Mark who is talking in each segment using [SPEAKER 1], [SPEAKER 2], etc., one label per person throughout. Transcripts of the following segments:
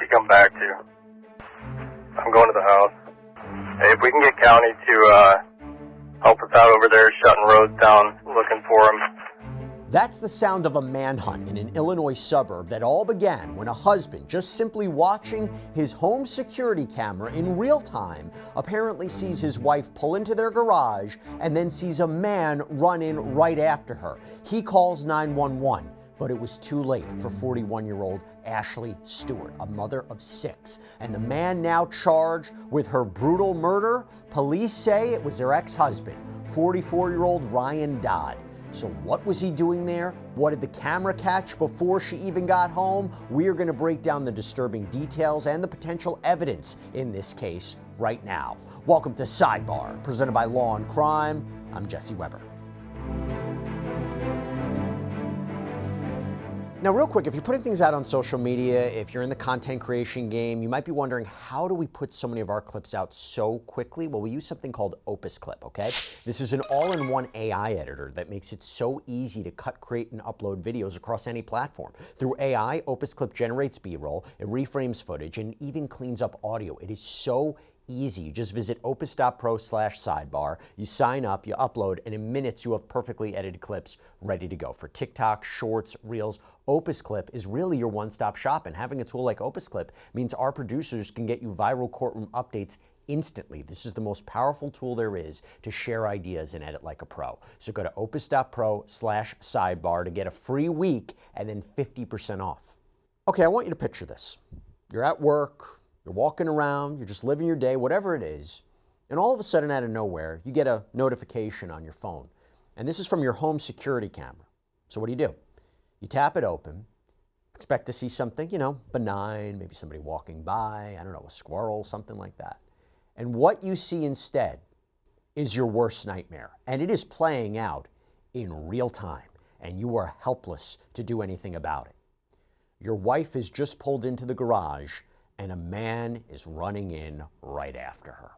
[SPEAKER 1] you come back to? I'm going to the house. Hey, if we can get county to help us out over there, shutting roads down, looking for him.
[SPEAKER 2] That's the sound of a manhunt in an Illinois suburb that all began when a husband, just simply watching his home security camera in real time, apparently sees his wife pull into their garage and then sees a man run in right after her. He calls 911. But it was too late for 41-year-old Ashley Stewart, a mother of 6. And the man now charged with her brutal murder, police say it was her ex-husband, 44-year-old Ryan Dodd. So what was he doing there? What did the camera catch before she even got home? We are going to break down the disturbing details and the potential evidence in this case right now. Welcome to Sidebar, presented by Law&Crime. I'm Jesse Weber. Now, real quick, if you're putting things out on social media, if you're in the content creation game, you might be wondering, how do we put so many of our clips out so quickly? Well, we use something called Opus Clip, okay? This is an all-in-one AI editor that makes it so easy to cut, create, and upload videos across any platform. Through AI, Opus Clip generates B-roll, it reframes footage, and even cleans up audio. It is so easy. You just visit opus.pro/sidebar, you sign up, you upload, and in minutes you have perfectly edited clips ready to go. For TikTok, Shorts, Reels, Opus Clip is really your one-stop shop, and having a tool like Opus Clip means our producers can get you viral courtroom updates instantly. This is the most powerful tool there is to share ideas and edit like a pro. So go to opus.pro/sidebar to get a free week and then 50% off. Okay, I want you to picture this. You're at work, you're walking around, you're just living your day, whatever it is, and all of a sudden out of nowhere, you get a notification on your phone. And this is from your home security camera. So what do? You tap it open, expect to see something, benign, maybe somebody walking by, I don't know, a squirrel, something like that. And what you see instead is your worst nightmare. And it is playing out in real time, and you are helpless to do anything about it. Your wife has just pulled into the garage, and a man is running in right after her.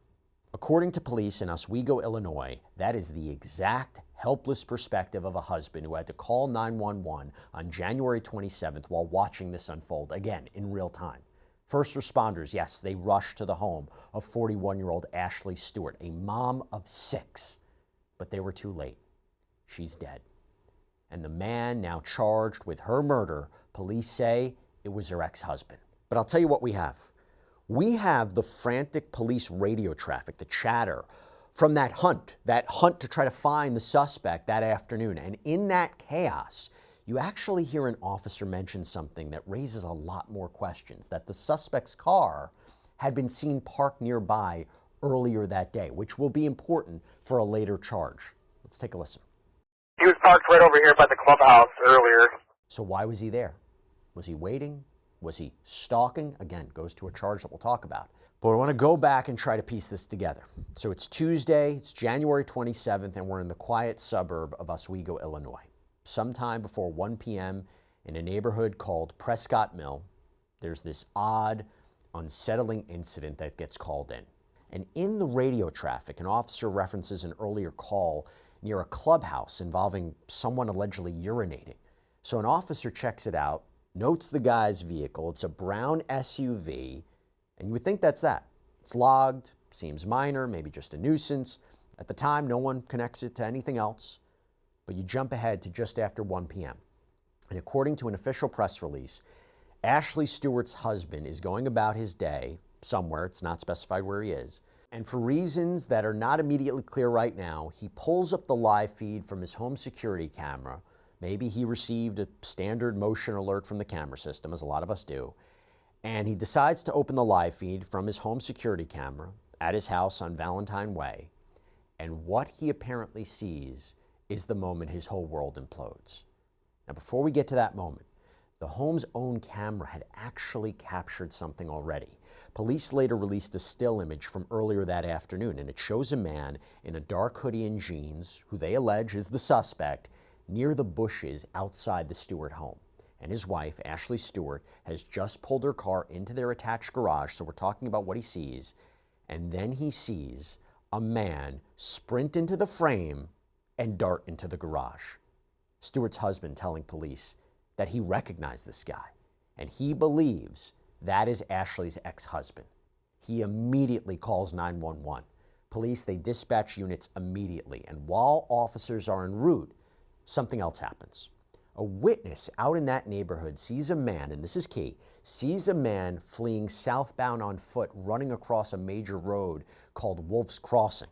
[SPEAKER 2] According to police in Oswego, Illinois, that is the exact helpless perspective of a husband who had to call 911 on January 27th while watching this unfold, again, in real time. First responders, yes, they rushed to the home of 41-year-old Ashley Stewart, a mom of 6, but they were too late. She's dead. And the man now charged with her murder, police say it was her ex-husband. But I'll tell you what we have. We have the frantic police radio traffic, the chatter from that hunt to try to find the suspect that afternoon. And in that chaos, you actually hear an officer mention something that raises a lot more questions, that the suspect's car had been seen parked nearby earlier that day, which will be important for a later charge. Let's take a listen.
[SPEAKER 1] He was parked right over here by the clubhouse earlier.
[SPEAKER 2] So why was he there? Was he waiting? Was he stalking? Again, goes to a charge that we'll talk about. But I want to go back and try to piece this together. So it's Tuesday, it's January 27th, and we're in the quiet suburb of Oswego, Illinois. Sometime before 1 p.m. in a neighborhood called Prescott Mill, there's this odd, unsettling incident that gets called in. And in the radio traffic, an officer references an earlier call near a clubhouse involving someone allegedly urinating. So an officer checks it out, notes the guy's vehicle. It's a brown SUV, and you would think that's that. It's logged, seems minor, maybe just a nuisance. At the time, no one connects it to anything else, but you jump ahead to just after 1 p.m. And according to an official press release, Ashley Stewart's husband is going about his day somewhere, it's not specified where he is, and for reasons that are not immediately clear right now, he pulls up the live feed from his home security camera. Maybe he received a standard motion alert from the camera system, as a lot of us do, and he decides to open the live feed from his home security camera at his house on Valentine Way, and what he apparently sees is the moment his whole world implodes. Now, before we get to that moment, the home's own camera had actually captured something already. Police later released a still image from earlier that afternoon, and it shows a man in a dark hoodie and jeans, who they allege is the suspect, near the bushes outside the Stewart home. And his wife, Ashley Stewart, has just pulled her car into their attached garage, so we're talking about what he sees. And then he sees a man sprint into the frame and dart into the garage. Stewart's husband telling police that he recognized this guy, and he believes That is Ashley's ex-husband. He immediately calls 911. Police, they dispatch units immediately. And while officers are en route, something else happens. A witness out in that neighborhood sees a man, and this is key, sees a man fleeing southbound on foot running across a major road called Wolf's Crossing.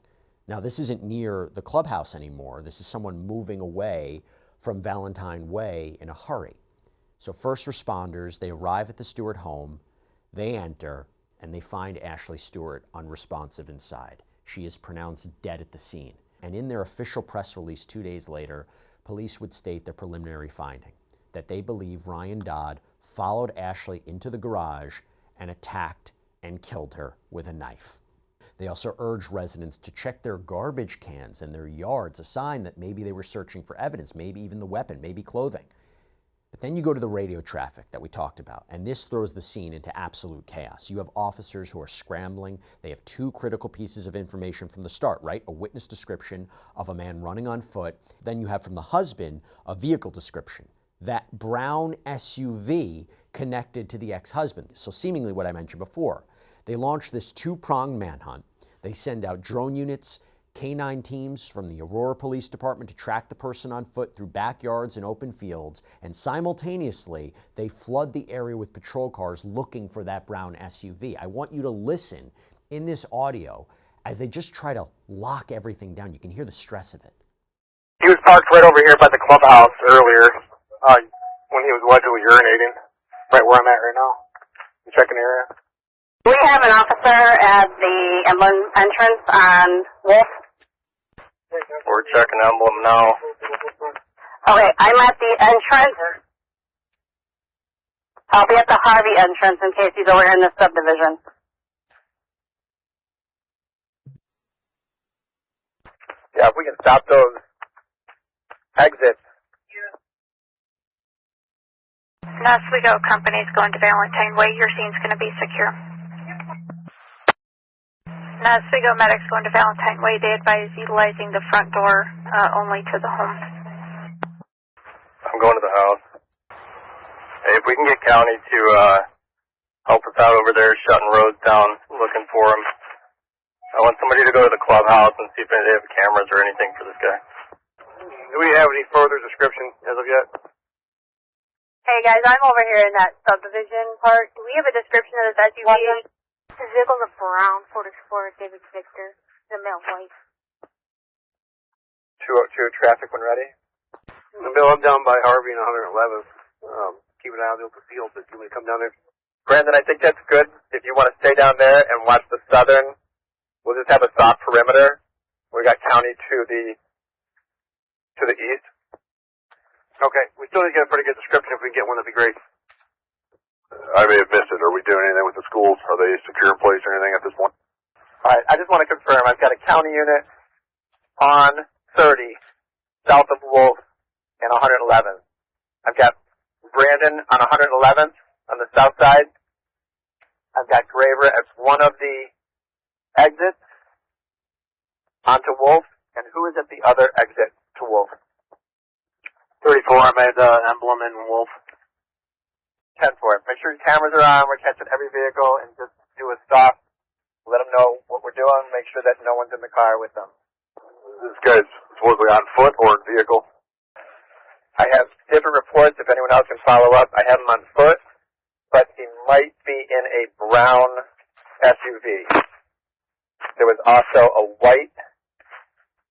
[SPEAKER 2] Now, this isn't near the clubhouse anymore. This is someone moving away from Valentine Way in a hurry. So first responders, they arrive at the Stewart home, they enter, and they find Ashley Stewart unresponsive inside. She is pronounced dead at the scene. And in their official press release 2 days later, police would state their preliminary finding, that they believe Ryan Dodd followed Ashley into the garage and attacked and killed her with a knife. They also urged residents to check their garbage cans and their yards, a sign that maybe they were searching for evidence, maybe even the weapon, maybe clothing. But then you go to the radio traffic that we talked about, and this throws the scene into absolute chaos. You have officers who are scrambling. They have two critical pieces of information from the start, right? A witness description of a man running on foot. Then you have from the husband a vehicle description, that brown SUV connected to the ex-husband. So seemingly what I mentioned before. They launch this two-pronged manhunt. They send out drone units, K-9 teams from the Aurora Police Department to track the person on foot through backyards and open fields, and simultaneously, they flood the area with patrol cars looking for that brown SUV. I want you to listen in this audio as they just try to lock everything down. You can hear the stress of it.
[SPEAKER 1] He was parked right over here by the clubhouse earlier when he was allegedly urinating, right where I'm at right now. The check-in area.
[SPEAKER 3] We have an officer at the emblem entrance on Wolf.
[SPEAKER 1] We're checking emblem now.
[SPEAKER 3] Okay, I'm at the entrance. I'll be at the Harvey entrance in case he's over here in this subdivision.
[SPEAKER 1] Yeah, if we can stop those exits.
[SPEAKER 4] Oswego company's going to Valentine Way. Your scene's going to be secure. Oswego medics going to Valentine Way. They advise utilizing the front door only to the home.
[SPEAKER 1] I'm going to the house. Hey, if we can get county to help us out over there, shutting roads down, looking for him. I want somebody to go to the clubhouse and see if they have cameras or anything for this guy. Do we have any further description as of yet?
[SPEAKER 5] Hey guys, I'm over here in that subdivision part. Do we have a description of this SUV? This vehicle's a brown Ford Explorer Civic Victor, the male white.
[SPEAKER 1] 202 traffic when ready. Bill, I'm down by Harvey and 111th. Keep an eye on the open field, but you want to come down there? Brandon, I think that's good. If you want to stay down there and watch the southern, we'll just have a soft perimeter. We got county to the east. Okay, we still need to get a pretty good description. If we can get one, that'd be great.
[SPEAKER 6] I may have missed it. Are we doing anything with the schools? Are they secure in place or anything at this point?
[SPEAKER 1] All right, I just want to confirm. I've got a county unit on 30, south of Wolf, and 111th. I've got Brandon on 111th on the south side. I've got Graver at one of the exits onto Wolf, and who is at the other exit to Wolf? 34, I'm at Emblem and Wolf. 10-4. Make sure your cameras are on. We're catching every vehicle and just do a stop. Let them know what we're doing. Make sure that no one's in the car with them.
[SPEAKER 6] This guy's supposedly on foot or in vehicle?
[SPEAKER 1] I have different reports. If anyone else can follow up, I have him on foot, but he might be in a brown SUV. There was also a white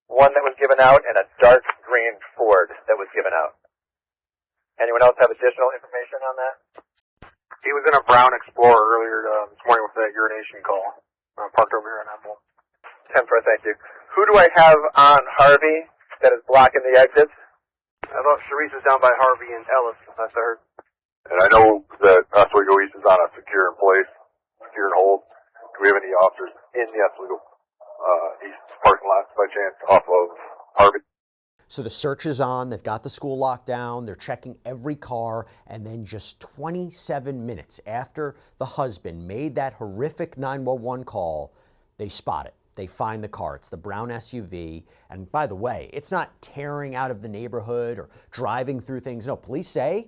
[SPEAKER 1] one that was given out and a dark green Ford that was given out. Anyone else have additional information on that? He was in a brown Explorer earlier this morning with that urination call. Parked over here on Apple. 10-4, thank you. Who do I have on Harvey that is blocking the exits? I thought Sharice is down by Harvey and Ellis, that's I heard.
[SPEAKER 6] And I know that Oswego East is on a secure in place, secure and hold. Do we have any officers in the Oswego East parking lot by chance off of Harvey?
[SPEAKER 2] So the search is on, they've got the school locked down, they're checking every car, and then just 27 minutes after the husband made that horrific 911 call, they spot it. They find the car. It's the brown SUV. And by the way, it's not tearing out of the neighborhood or driving through things. No, police say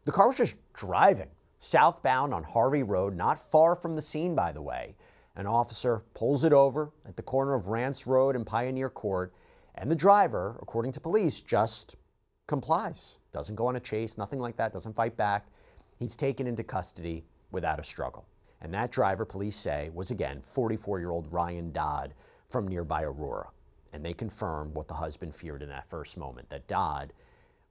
[SPEAKER 2] the car was just driving Southbound on Harvey Road, not far from the scene, by the way, an officer pulls it over at the corner of Rance Road and Pioneer Court, and the driver, according to police, just complies. Doesn't go on a chase, nothing like that, doesn't fight back. He's taken into custody without a struggle. And that driver, police say, was again 44-year-old Ryan Dodd from nearby Aurora. And they confirm what the husband feared in that first moment, that Dodd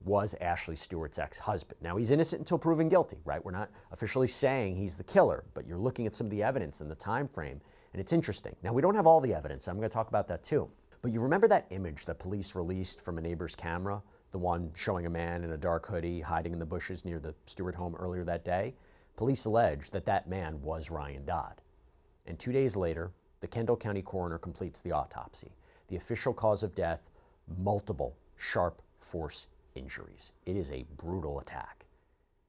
[SPEAKER 2] was Ashley Stewart's ex-husband. Now, he's innocent until proven guilty, right? We're not officially saying he's the killer, but you're looking at some of the evidence and the time frame, and it's interesting. Now, we don't have all the evidence. I'm going to talk about that too. But you remember that image that police released from a neighbor's camera, the one showing a man in a dark hoodie hiding in the bushes near the Stewart home earlier that day? Police allege that that man was Ryan Dodd. And 2 days later, the Kendall County coroner completes the autopsy. The official cause of death, multiple sharp force injuries. It is a brutal attack.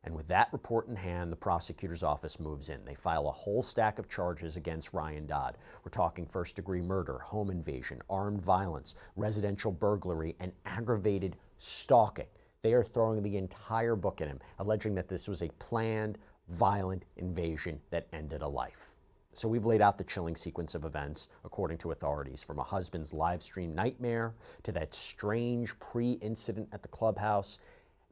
[SPEAKER 2] And with that report in hand, the prosecutor's office moves in. They file a whole stack of charges against Ryan Dodd. We're talking first-degree murder, home invasion, armed violence, residential burglary, and aggravated stalking. They are throwing the entire book at him, alleging that this was a planned, violent invasion that ended a life. So we've laid out the chilling sequence of events, according to authorities, from a husband's live stream nightmare to that strange pre-incident at the clubhouse.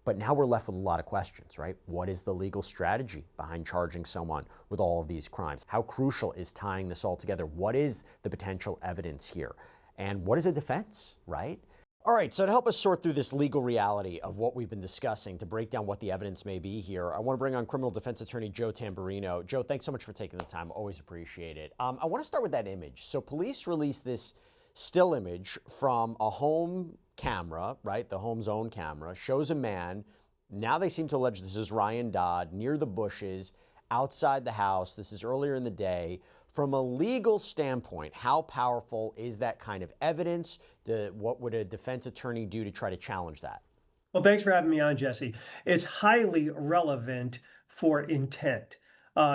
[SPEAKER 2] But now we're left with a lot of questions, right? What is the legal strategy behind charging someone with all of these crimes? How crucial is tying this all together? What is the potential evidence here? And what is a defense, right? All right, so to help us sort through this legal reality of what we've been discussing, to break down what the evidence may be here, I want to bring on criminal defense attorney Joe Tamburino. Joe, thanks so much for taking the time. Always appreciate it. I want to start with that image. So police released this still image from a home camera, right? The home's own camera, shows a man. Now they seem to allege this is Ryan Dodd near the bushes outside the house. This is earlier in the day. From a legal standpoint, how powerful is that kind of evidence? What would a defense attorney do to try to challenge that?
[SPEAKER 7] Well, thanks for having me on, Jesse. It's highly relevant for intent.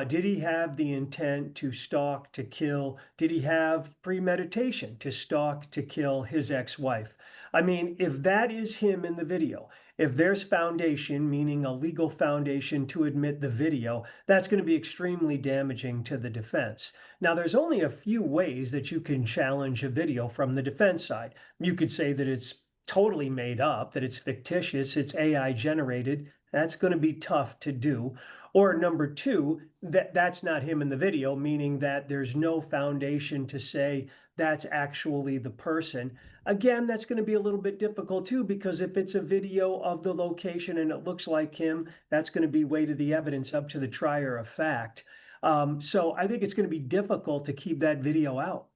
[SPEAKER 7] Did he have the intent to stalk, to kill? Did he have premeditation to stalk, to kill his ex-wife? I mean, if that is him in the video, if there's foundation, meaning a legal foundation to admit the video, that's going to be extremely damaging to the defense. Now, there's only a few ways that you can challenge a video from the defense side. You could say that it's totally made up, that it's fictitious, it's AI generated. That's going to be tough to do. Or number two, that's not him in the video, meaning that there's no foundation to say that's actually the person. Again, that's going to be a little bit difficult too, because if it's a video of the location and it looks like him, that's going to be weight of the evidence up to the trier of fact. So I think it's going to be difficult to keep that video out.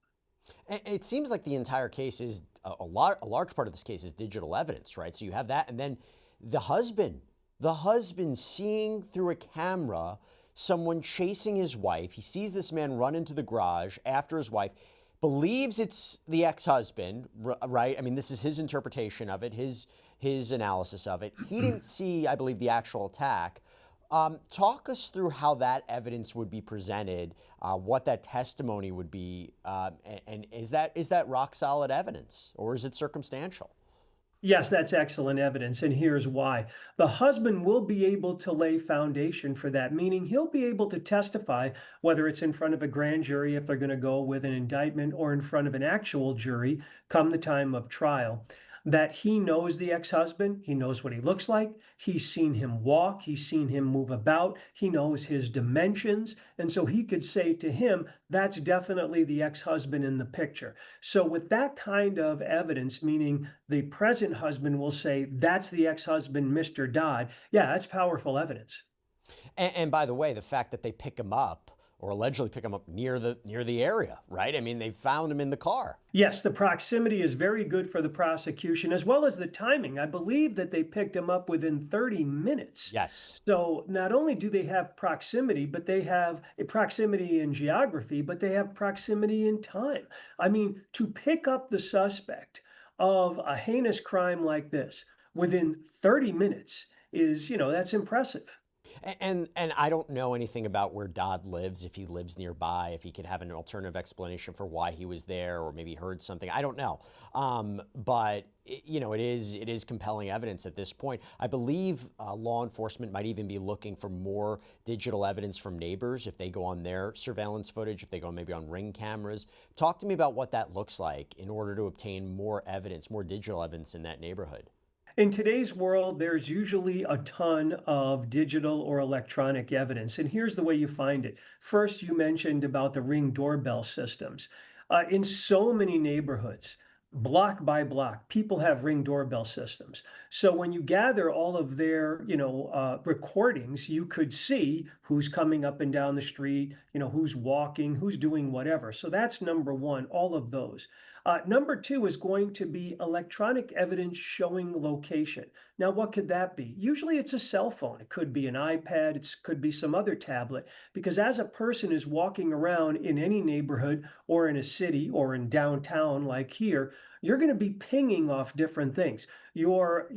[SPEAKER 2] It seems like the entire case is, a large part of this case is digital evidence, right? So you have that, and then the husband seeing through a camera someone chasing his wife. He sees this man run into the garage after his wife, believes it's the ex-husband, right? I mean, this is his interpretation of it, his analysis of it. He didn't see, I believe, the actual attack. Talk us through how that evidence would be presented, what that testimony would be, and is that rock solid evidence, or is it circumstantial?
[SPEAKER 7] Yes, that's excellent evidence, and here's why. The husband will be able to lay foundation for that, meaning he'll be able to testify, whether it's in front of a grand jury if they're going to go with an indictment, or in front of an actual jury come the time of trial, that he knows the ex-husband, he knows what he looks like, he's seen him walk, he's seen him move about, he knows his dimensions, and so he could say to him, that's definitely the ex-husband in the picture. So with that kind of evidence, meaning the present husband will say, that's the ex-husband, Mr. Dodd, yeah, that's powerful evidence.
[SPEAKER 2] And by the way, the fact that they pick him up, or allegedly pick him up near the area, right? I mean, they found him in the car.
[SPEAKER 7] Yes, the proximity is very good for the prosecution, as well as the timing. I believe that they picked him up within 30 minutes.
[SPEAKER 2] Yes.
[SPEAKER 7] So not only do they have proximity, but they have a proximity in geography, but they have proximity in time. I mean, to pick up the suspect of a heinous crime like this within 30 minutes is, that's impressive.
[SPEAKER 2] And I don't know anything about where Dodd lives, if he lives nearby, if he could have an alternative explanation for why he was there, or maybe heard something. I don't know. But it is compelling evidence at this point. I believe law enforcement might even be looking for more digital evidence from neighbors if they go on their surveillance footage, if they go maybe on Ring cameras. Talk to me about what that looks like in order to obtain more evidence, more digital evidence in that neighborhood.
[SPEAKER 7] In today's world, there's usually a ton of digital or electronic evidence, and here's the way you find it. First, you mentioned about the Ring doorbell systems. In so many neighborhoods, block by block, people have Ring doorbell systems. So when you gather all of their, recordings, you could see who's coming up and down the street, who's walking, who's doing whatever. So that's number one, all of those. Number two is going to be electronic evidence showing location. Now, what could that be? Usually it's a cell phone. It could be an iPad. It could be some other tablet. Because as a person is walking around in any neighborhood or in a city or in downtown like here, you're going to be pinging off different things. Your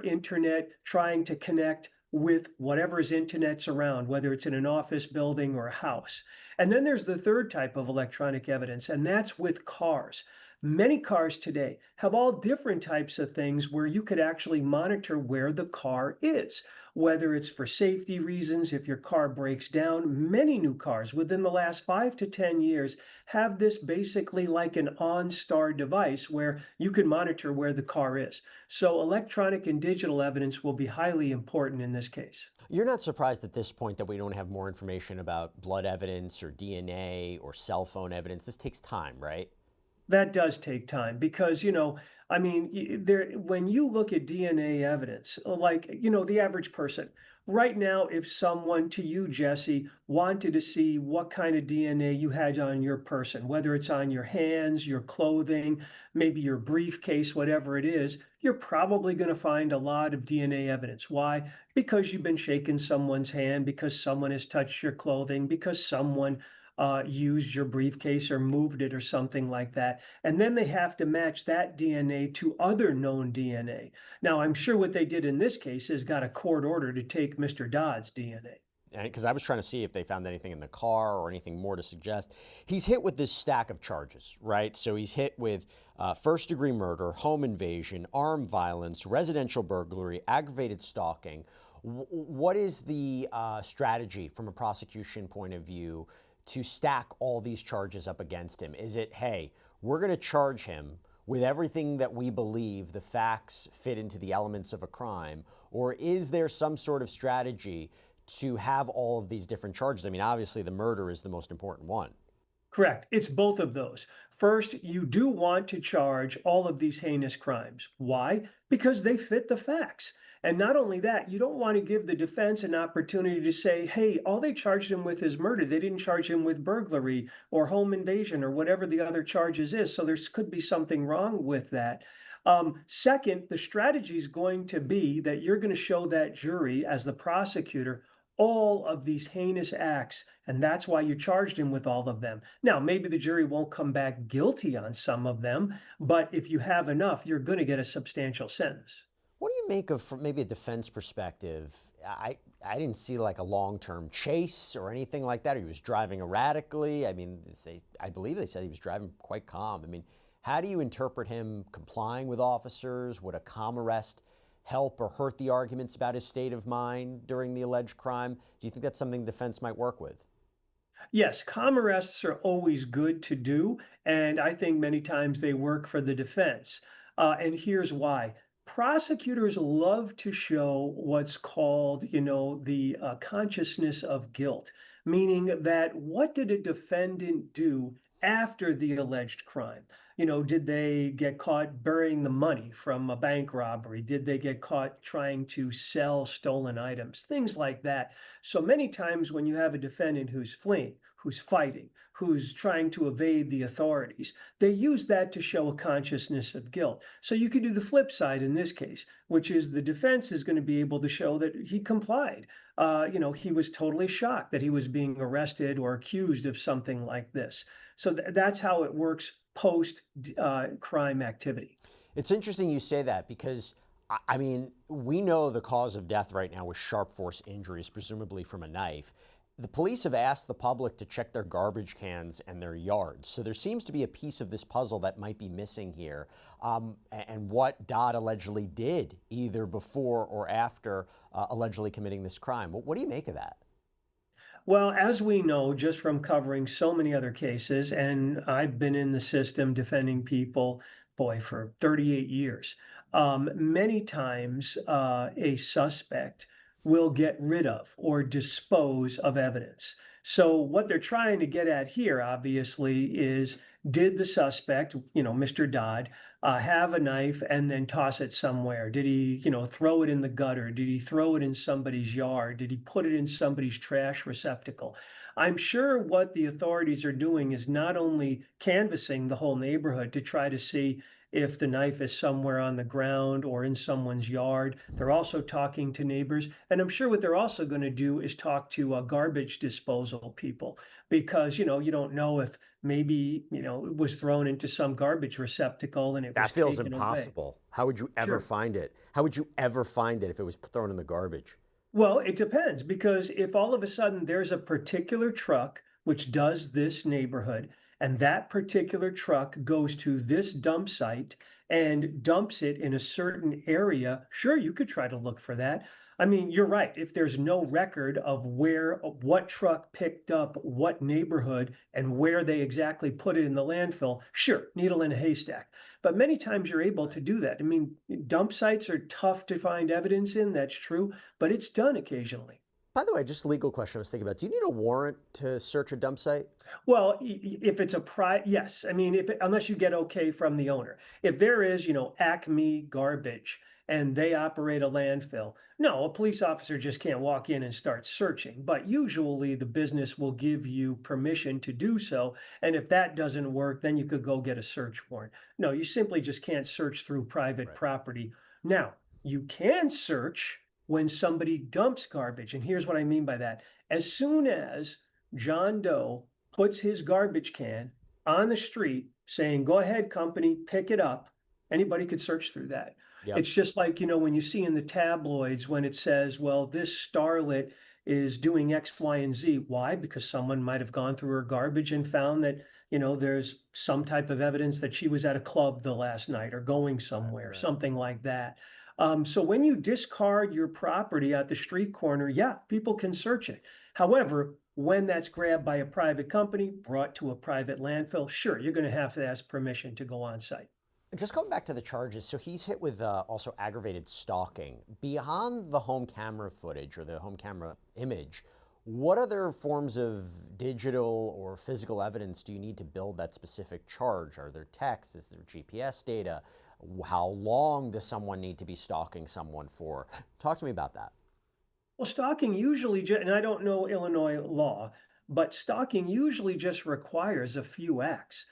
[SPEAKER 7] internet trying to connect with whatever's internet's around, whether it's in an office building or a house. And then there's the third type of electronic evidence, and that's with cars. Many cars today have all different types of things where you could actually monitor where the car is, whether it's for safety reasons, if your car breaks down. Many new cars within the last 5 to 10 years have this basically like an OnStar device where you can monitor where the car is. So electronic and digital evidence will be highly important in this case.
[SPEAKER 2] You're not surprised at this point that we don't have more information about blood evidence or DNA or cell phone evidence. This takes time, right?
[SPEAKER 7] That does take time because, when you look at DNA evidence, like, the average person, right now, if someone to you, Jesse, wanted to see what kind of DNA you had on your person, whether it's on your hands, your clothing, maybe your briefcase, whatever it is, you're probably going to find a lot of DNA evidence. Why? Because you've been shaking someone's hand, because someone has touched your clothing, because someone used your briefcase or moved it or something like that. And then they have to match that DNA to other known DNA. Now, I'm sure what they did in this case is got a court order to take Mr. Dodd's DNA.
[SPEAKER 2] Because I was trying to see if they found anything in the car or anything more to suggest. He's hit with this stack of charges, right? So he's hit with first-degree murder, home invasion, armed violence, residential burglary, aggravated stalking. What is the strategy from a prosecution point of view to stack all these charges up against him? Is it, hey, we're going to charge him with everything that we believe the facts fit into the elements of a crime? Or is there some sort of strategy to have all of these different charges? I mean, obviously the murder is the most important one.
[SPEAKER 7] Correct. It's both of those. First, you do want to charge all of these heinous crimes. Why? Because they fit the facts. And not only that, you don't want to give the defense an opportunity to say, hey, all they charged him with is murder. They didn't charge him with burglary or home invasion or whatever the other charges is. So there could be something wrong with that. Second, the strategy is going to be that you're going to show that jury, as the prosecutor, all of these heinous acts, and that's why you charged him with all of them. Now, maybe the jury won't come back guilty on some of them, but if you have enough, you're going to get a substantial sentence.
[SPEAKER 2] What do you make of, from maybe a defense perspective? I didn't see like a long-term chase or anything like that. He was driving erratically. I mean, I believe they said he was driving quite calm. I mean, how do you interpret him complying with officers? Would a calm arrest help or hurt the arguments about his state of mind during the alleged crime? Do you think that's something defense might work with?
[SPEAKER 7] Yes, calm arrests are always good to do, and I think many times they work for the defense. And here's why. Prosecutors love to show what's called, the consciousness of guilt, meaning that what did a defendant do after the alleged crime? Did they get caught burying the money from a bank robbery? Did they get caught trying to sell stolen items? Things like that. So many times when you have a defendant who's fleeing, who's fighting, who's trying to evade the authorities, they use that to show a consciousness of guilt. So you could do the flip side in this case, which is the defense is going to be able to show that he complied. He was totally shocked that he was being arrested or accused of something like this. So that's how it works post crime activity.
[SPEAKER 2] It's interesting you say that because I mean, we know the cause of death right now was sharp force injuries, presumably from a knife. The police have asked the public to check their garbage cans and their yards. So there seems to be a piece of this puzzle that might be missing here. And what Dodd allegedly did, either before or after allegedly committing this crime. What do you make of that?
[SPEAKER 7] Well, as we know, just from covering so many other cases, and I've been in the system defending people, boy, for 38 years, many times a suspect will get rid of or dispose of evidence. So what they're trying to get at here, obviously, is did the suspect, Mr. Dodd, have a knife and then toss it somewhere? Did he, throw it in the gutter? Did he throw it in somebody's yard? Did he put it in somebody's trash receptacle? I'm sure what the authorities are doing is not only canvassing the whole neighborhood to try to see if the knife is somewhere on the ground or in someone's yard. They're also talking to neighbors. And I'm sure what they're also going to do is talk to garbage disposal people because, you don't know if maybe, it was thrown into some garbage receptacle and it was
[SPEAKER 2] That feels
[SPEAKER 7] taken away.
[SPEAKER 2] impossible. How would you ever
[SPEAKER 7] Sure.
[SPEAKER 2] find it? How would you ever find it if it was thrown in the garbage?
[SPEAKER 7] Well, it depends because if all of a sudden there's a particular truck which does this neighborhood, and that particular truck goes to this dump site and dumps it in a certain area, sure, you could try to look for that. I mean, you're right. If there's no record of what truck picked up what neighborhood and where they exactly put it in the landfill, sure, needle in a haystack. But many times you're able to do that. I mean, dump sites are tough to find evidence in, that's true, but it's done occasionally.
[SPEAKER 2] By the way, just a legal question I was thinking about. Do you need a warrant to search a dump site?
[SPEAKER 7] Well, if it's yes. I mean, unless you get okay from the owner. If there is, Acme Garbage and they operate a landfill, no, a police officer just can't walk in and start searching. But usually the business will give you permission to do so. And if that doesn't work, then you could go get a search warrant. No, you simply just can't search through private property. Now, you can search when somebody dumps garbage. And here's what I mean by that. As soon as John Doe puts his garbage can on the street saying, go ahead, company, pick it up, anybody could search through that.
[SPEAKER 2] Yep.
[SPEAKER 7] It's just like, when you see in the tabloids when it says, well, this starlet is doing X, Y, and Z. Why? Because someone might have gone through her garbage and found that, there's some type of evidence that she was at a club the last night or going somewhere, something like that. So when you discard your property at the street corner, yeah, people can search it. However, when that's grabbed by a private company, brought to a private landfill, sure, you're going to have to ask permission to go on site.
[SPEAKER 2] Just going back to the charges, so he's hit with also aggravated stalking. Beyond the home camera footage or the home camera image, what other forms of digital or physical evidence do you need to build that specific charge? Are there texts? Is there GPS data? How long does someone need to be stalking someone for? Talk to me about that.
[SPEAKER 7] Well, stalking usually, and I don't know Illinois law, but stalking usually just requires a few acts.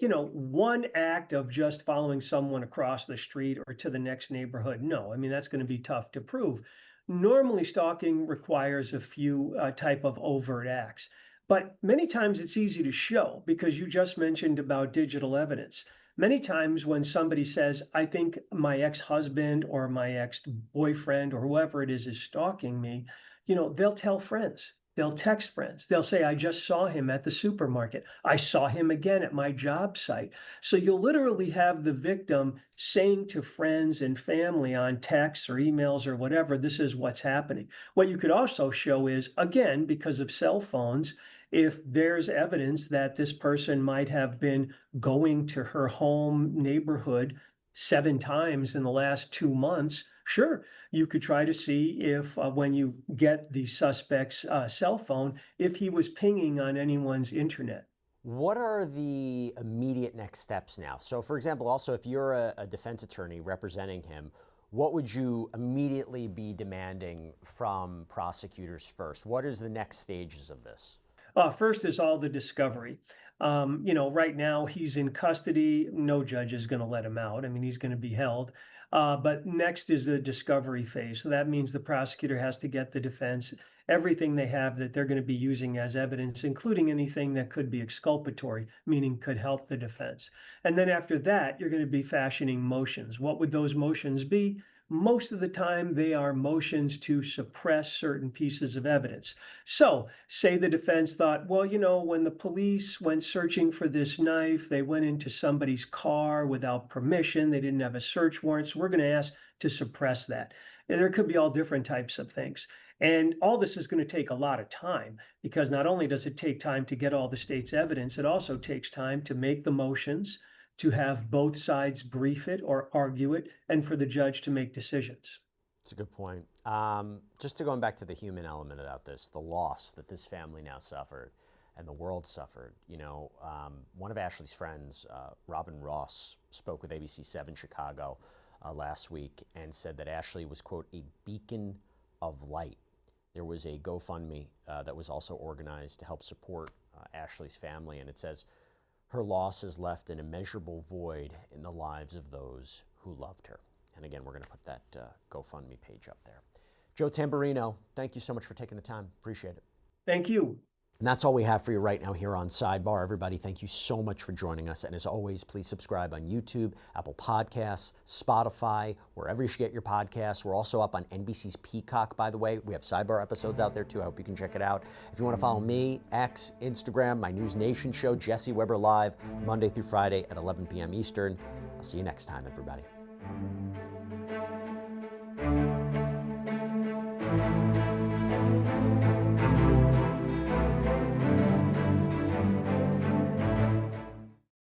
[SPEAKER 7] One act of just following someone across the street or to the next neighborhood, no. I mean, that's going to be tough to prove. Normally, stalking requires a few type of overt acts. But many times it's easy to show because you just mentioned about digital evidence. Many times when somebody says, I think my ex-husband or my ex-boyfriend or whoever it is stalking me, they'll tell friends. They'll text friends. They'll say, I just saw him at the supermarket. I saw him again at my job site. So you'll literally have the victim saying to friends and family on texts or emails or whatever, this is what's happening. What you could also show is, again, because of cell phones, if there's evidence that this person might have been going to her home neighborhood 7 times in the last 2 months, sure, you could try to see if when you get the suspect's cell phone, if he was pinging on anyone's internet.
[SPEAKER 2] What are the immediate next steps now? So for example, also if you're a defense attorney representing him, what would you immediately be demanding from prosecutors first? What is the next stages of this?
[SPEAKER 7] First is all the discovery. Right now he's in custody. No judge is going to let him out. I mean, he's going to be held. But next is the discovery phase. So that means the prosecutor has to get the defense everything they have that they're going to be using as evidence, including anything that could be exculpatory, meaning could help the defense. And then after that, you're going to be fashioning motions. What would those motions be? Most of the time, they are motions to suppress certain pieces of evidence. So, say the defense thought, well, you know, when the police went searching for this knife, they went into somebody's car without permission. They didn't have a search warrant. So, we're going to ask to suppress that. And there could be all different types of things. And all this is going to take a lot of time, because not only does it take time to get all the state's evidence, it also takes time to make the motions, to have both sides brief it or argue it, and for the judge to make decisions.
[SPEAKER 2] It's a good point. Just to going back to the human element about this, the loss that this family now suffered and the world suffered. You know, one of Ashley's friends, Robin Ross, spoke with ABC 7 Chicago last week and said that Ashley was, quote, a beacon of light. There was a GoFundMe that was also organized to help support Ashley's family, and it says, her loss has left an immeasurable void in the lives of those who loved her. And again, we're going to put that GoFundMe page up there. Joe Tamburino, thank you so much for taking the time. Appreciate it.
[SPEAKER 7] Thank you.
[SPEAKER 2] And that's all we have for you right now here on Sidebar. Everybody, thank you so much for joining us. And as always, please subscribe on YouTube, Apple Podcasts, Spotify, wherever you should get your podcasts. We're also up on NBC's Peacock, by the way. We have Sidebar episodes out there, too. I hope you can check it out. If you want to follow me, X, Instagram, my News Nation show, Jesse Weber Live, Monday through Friday at 11 p.m. Eastern. I'll see you next time, everybody.